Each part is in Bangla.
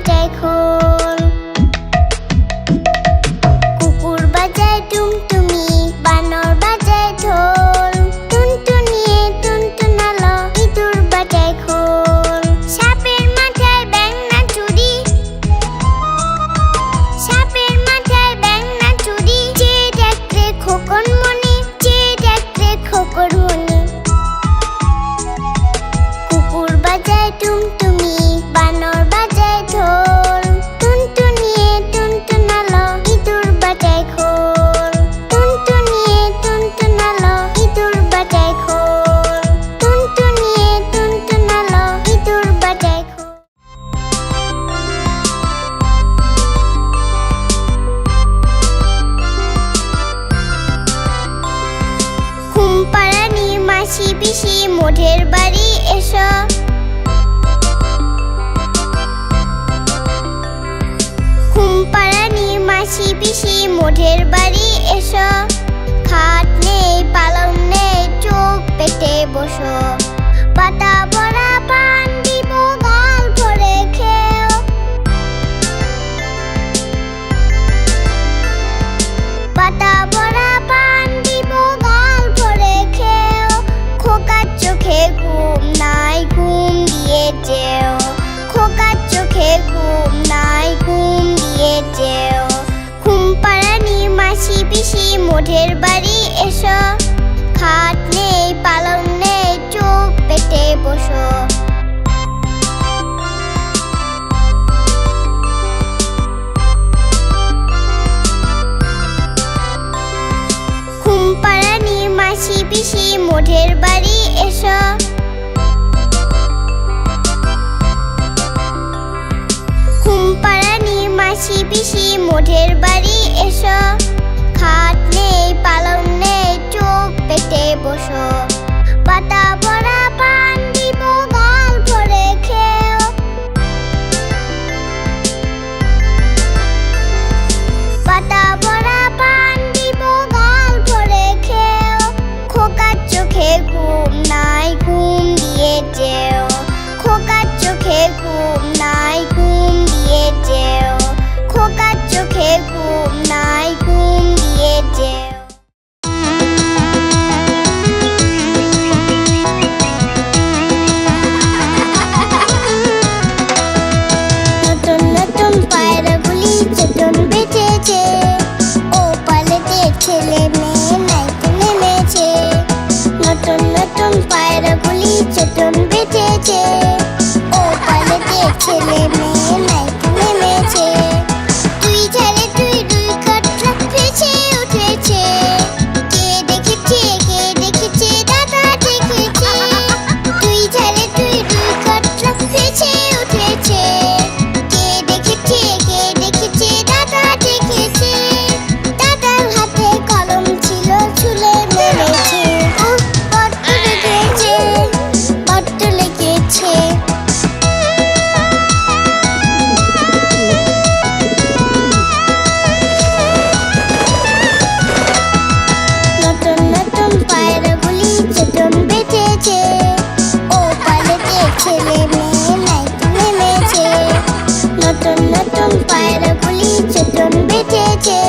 বাজায় খোল। কুকুর বাজায় টুনটুনি, বানর বাজায় ঢোল। টুনটুনিয়ে টুনটুনালো, ইঁদুর বাজায় খোল। সাপের মাথায় ব্যাঙ না চুরি, সাপের মাথায় ব্যাঙ না চুরি। চেয়ে দেখতে খোকন মনি, চেয়ে দেখতে খোকন মনি। কুকুর বাজায় টুনটুনি, বানর বাজায় ঢোল। টুনটুনিয়ে টুনটুনালো, ইঁদুর বাজায় খোল। টুনটুনিয়ে টুনটুনালো, ইঁদুর বাজায় খোল। টুনটুনিয়ে টুনটুনালো, ইঁদুর বাজায় খোল। ঘুমপাড়ানি মাসি পিসি মোঢের বাড়ি এসো। ঘুমপাড়ানি মাসি পিসি মোঢের বাড়ি এসো। খাট নেই পালং নেই, চোখ পেটে বসো। পাতা ভরা পান দিব, গাল ভরে খেও। পাতা ভরা পান দিব, গাল ভরে খেও। খোকার চোখে ঘুম নাই, ঘুম দিয়ে যেও। খোকার চোখে ঘুম নাই, ঘুম দিয়ে যেও। ঘুমপাড়ানি মাসি পিসি মোঢের বাড়ি এসো। খাট নেই পালং নেই, চোখ পেটে বসো। ঘুমপাড়ানি মাসি পিসি মোঢের বাড়ি এসো। ঘুমপাড়ানি মাসি পিসি মোঢের বাড়ি এসো। খাট নেই পালং নেই, চোখ পেটে বসো। পাতা ভরা পান দিব, গাল ভরে খেও। পাতা ভরা পান দিব, গাল ভরে খেও। খোকার চোখে ঘুম নাই, ঘুম দিয়ে যেও। খোকার চোখে ঘুম নাই, ঘুম দিয়ে যেও। খোকার চোখে ঘুম নাই, ঘুম দিয়ে যেও। নতুন নতুন পায়রাগুলি চটন বেঁচেছে। ও পালেতে ছেলে মেয়ে নাইতে নেমেছে। নতুন নতুন পায়রাগুলি চটন বেঁচেছে। ও পালেতে ছেলে মেয়ে নাইতে নেমেছে। তুই ঝালে তুই দুই কাঠা ভেসে উঠেছে। কে দেখেছে দাদা দেখেছে। তুই ঝালে তুই দুই কাঠা ভেসে উঠেছে। কে দেখেছে দাদা দেখেছে। দাদার হাতে কলম ছিল, ছুলে মেরেছে। বড্ড লেগেছে, বড্ড লেগেছে। নতুন নতুন পায়রাগুলি চটন বেঁচেছে। ও পালেতে ছেলে মেয়ে নাইতে নেমেছে। নতুন নতুন পায়রাগুলি চটন বেঁচেছে।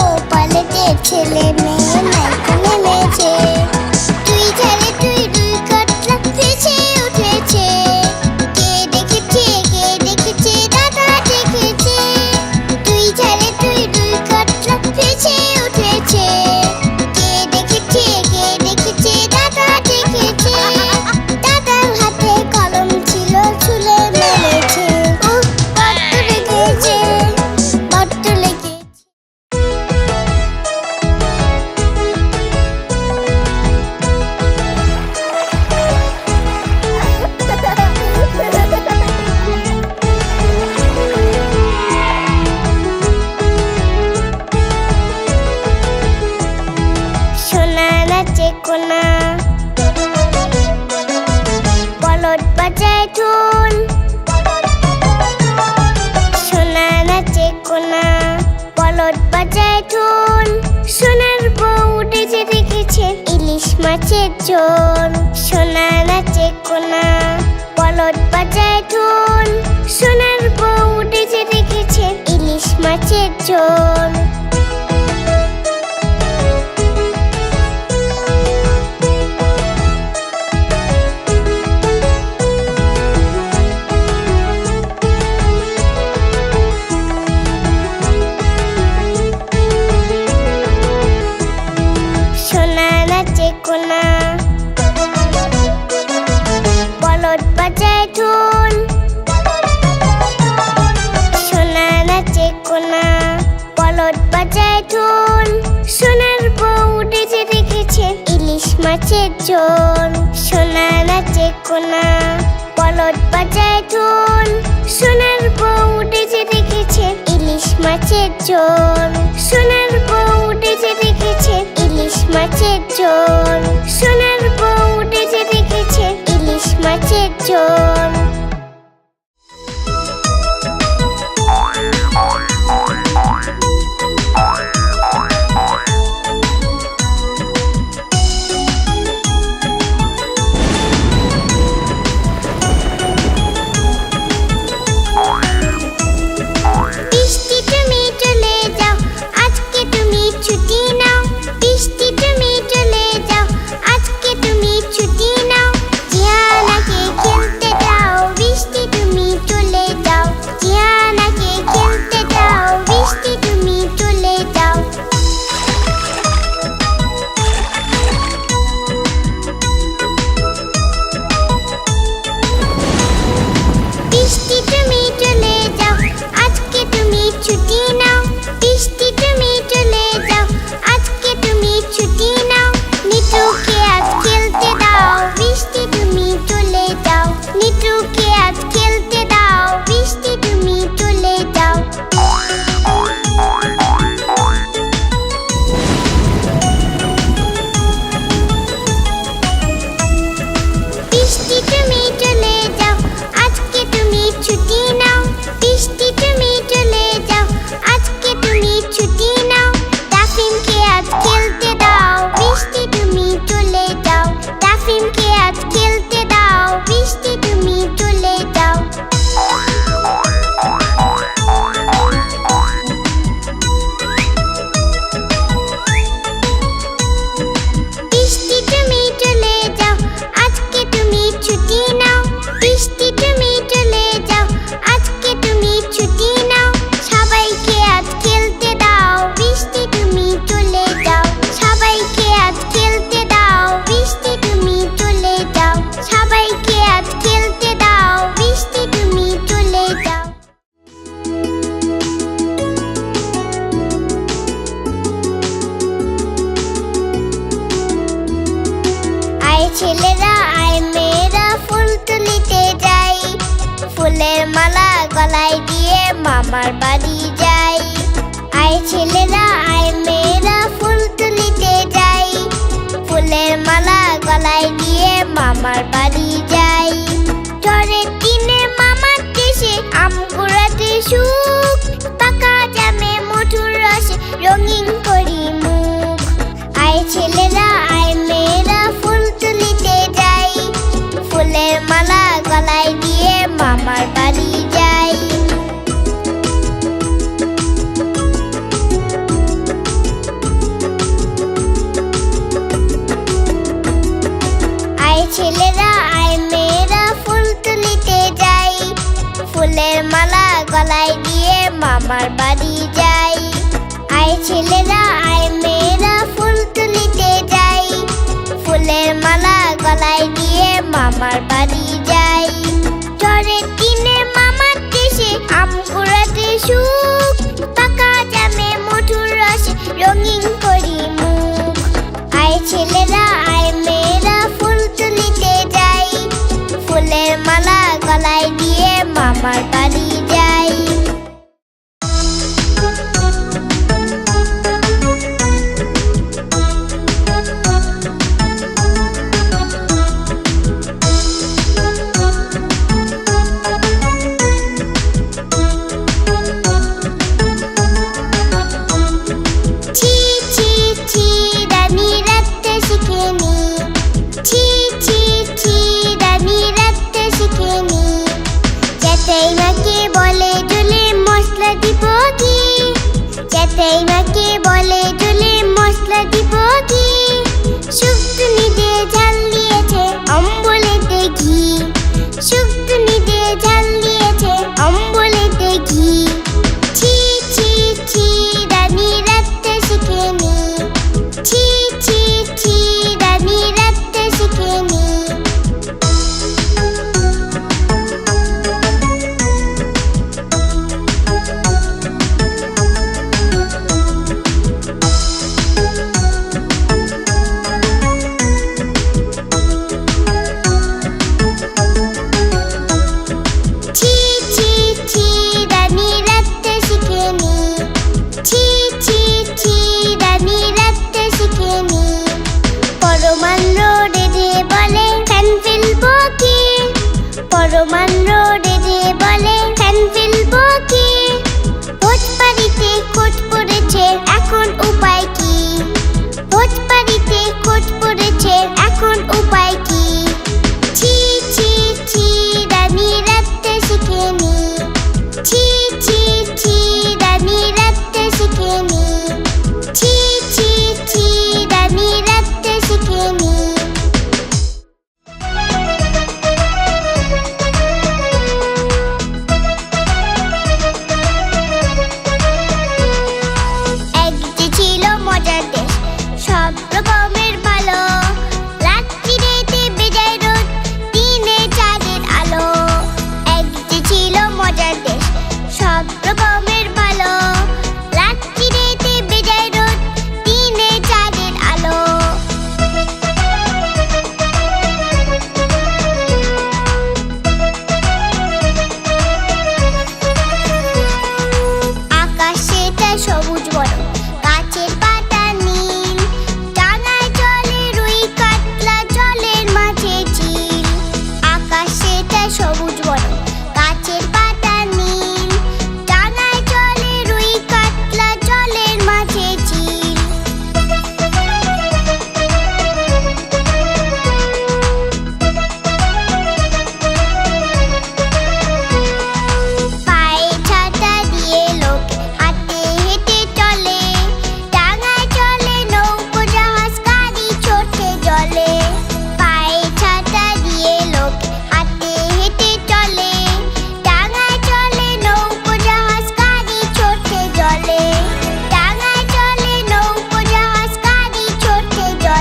ও পালেতে ছেলে মেয়ে নাইতে নেমেছে। তুই ঝালে তুই দুই কাঠা ভেসে উঠেছে। কে দেখেছে দাদা দেখেছে। তুই ঝালে তুই দুই কাঠা ভেসে উঠেছে। কে দেখেছে দাদা দেখেছে। দাদার হাতে কলম ছিল, ছুলে মেরেছে। বড্ড লেগেছে, বড্ড লেগেছে। সোনা নাচে কোনা, বলদ বাজায় ঢোল। সোনা নাচে কোনা, বলদ বাজায় ঢোল। সোনার বউ উঠেছে দেখেছেন, ইলিশ মাছের ঝোল। সোনা নাচে কোনা, বলদ বাজায় ঢোল। সোনার বউ ঝোল। সোনা নাচে কোনা, বলদ বাজায় ঢোল। সোনা নাচে কোনা, বলদ বাজায় ঢোল। সোনার বউ ডেজে রেখেছে ইলিশ মাছের ঝোল। সোনা নাচে কোনা, বলদ বাজায় ঢোল। সোনার বউ ডেজে রেখেছে ইলিশ মাছের ঝোল। সোনার বউ ডেজে রেখেছে ইলিশ মাছের ঝোল। সোনার বউ ডেজে রেখেছে ইলিশ মাছের ঝোল। বৃষ্টি তুমি চলে যাও, আজকে তুমি ছুটি নাও। বৃষ্টি তুমি চলে যাও, আজকে তুমি ছুটি নাও। জিয়ানাকে খেলতে দাও, বৃষ্টি তুমি চলে যাও। জিয়ানাকে খেলতে দাও, বৃষ্টি তুমি চলে যাও। বৃষ্টি তুমি চলে যাও, আজকে তুমি ছুটি নাও। বৃষ্টি তুমি চলে যাও, আজকে তুমি ছুটি নাও। নিতুকে আজ খেলতে দাও, বৃষ্টি তুমি চলে যাও। নিতুকে আজ খেলতে দাও, বৃষ্টি তুমি চলে যাও। বৃষ্টি তুমি চলে যাও, আজকে তুমি ছুটি নাও। বৃষ্টি তুমি চলে যাও, আজকে তুমি ছুটি নাও। তাফিমকে আজ খেলতে দাও, বৃষ্টি তুমি চলে যাও। তাফিমকে আজ খেলতে দাও, বৃষ্টি তুমি চলে যাও। বৃষ্টি তুমি চলে যাও, আজকে তুমি ছুটি নাও। বৃষ্টি তুমি চলে যাও, আজকে তুমি ছুটি নাও। সবাইকে আজ খেলতে দাও, বৃষ্টি তুমি চলে যাও। সবাইকে আজ খেলতে দাও, বৃষ্টি তুমি চলে যাও। সবাইকে আজ খেলতে দাও, বৃষ্টি তুমি চলে যাও। আয় ছেলেরা আয় মেয়েরা ফুল তুলিতে যাই। ফুলের মালা গলায় দিয়ে মামার বাড়ি যাই। আয় ছেলেরা আয় মেয়েরা ফুল তুলিতে যাই। ফুলের মালা গলায় দিয়ে মামার বাড়ি যাই। ঝড়ের দিনে মামার দেশে আম কুড়াতে সুখ। পাকা জামে মধুর রসে রঙিন করি মুখ। আয় ছেলেরা আয় মেয়েরা ফুল তুলিতে যাই। ফুলের মালা গলায় দিয়ে মামার বাড়ি যাই। আয় ছেলেরা আয় মেয়েরা ফুল তুলিতে যাই। ফুলের মালা গলায় দিয়ে মামার বাড়ি যাই। আয় ছেলেরা আয় মেয়েরা ফুল তুলিতে যাই। ফুলের মালা গলায় দিয়ে মামার বাড়ি